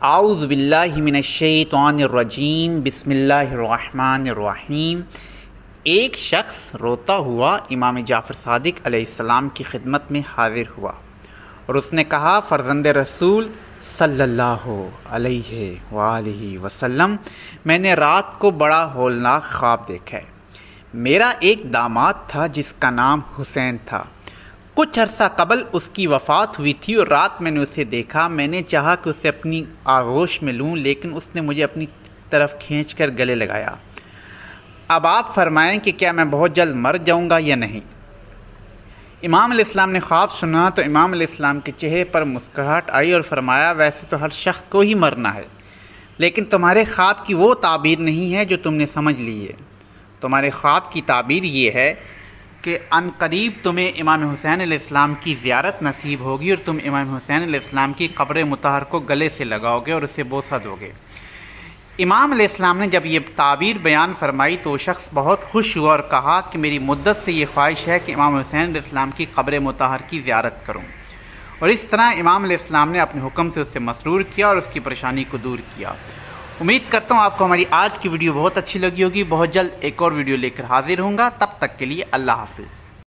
आऊज़ु बिल्लाहि मिनश्शैतानिर्रजीम बिस्मिल्लाहिर्रहमानिर्रहीम। एक शख्स रोता हुआ इमाम जाफ़र सादिक अलैहिस्सलाम की खिदमत में हाजिर हुआ और उसने कहा, फ़र्ज़ंद रसूल सल्लल्लाहु अलैहि वसल्लम, मैंने रात को बड़ा हौलनाक ख्वाब देखा है। मेरा एक दामाद था जिसका नाम हुसैन था। कुछ अरसा कबल उसकी वफ़ात हुई थी और रात मैंने उसे देखा। मैंने चाहा कि उसे अपनी आगोश में लूँ, लेकिन उसने मुझे अपनी तरफ खींचकर गले लगाया। अब आप फरमाएं कि क्या मैं बहुत जल्द मर जाऊँगा या नहीं। इमाम अलैहिस्सलाम ने ख्वाब सुना तो इमाम अलैहिस्सलाम के चेहरे पर मुस्कुराहट आई और फरमाया, वैसे तो हर शख्स को ही मरना है, लेकिन तुम्हारे ख्वाब की वो ताबीर नहीं है जो तुमने समझ ली है। तुम्हारे ख्वाब की ताबीर ये है कि अनकरीब तुम्हें इमाम हुसैन अलैहिस्सलाम की ज़ियारत नसीब होगी और तुम इमाम हुसैन अलैहिस्सलाम की कब्र मुतहर को गले से लगाओगे और उसे बोसा दोगे। इमाम अलैहिस्सलाम ने जब ये ताबीर बयान फरमाई तो वो शख्स बहुत खुश हुआ और कहा कि मेरी मुद्दत से ये ख्वाहिश है कि इमाम हुसैन अलैहिस्सलाम की कब्र मुतहर की ज़ियारत करूँ। और इस तरह इमाम अलैहिस्सलाम ने अपने हुक्म से उससे मसरूर किया और उसकी परेशानी को दूर किया। उम्मीद करता हूँ आपको हमारी आज की वीडियो बहुत अच्छी लगी होगी। बहुत जल्द एक और वीडियो लेकर हाजिर होऊंगा। तब तक के लिए अल्लाह हाफिज़।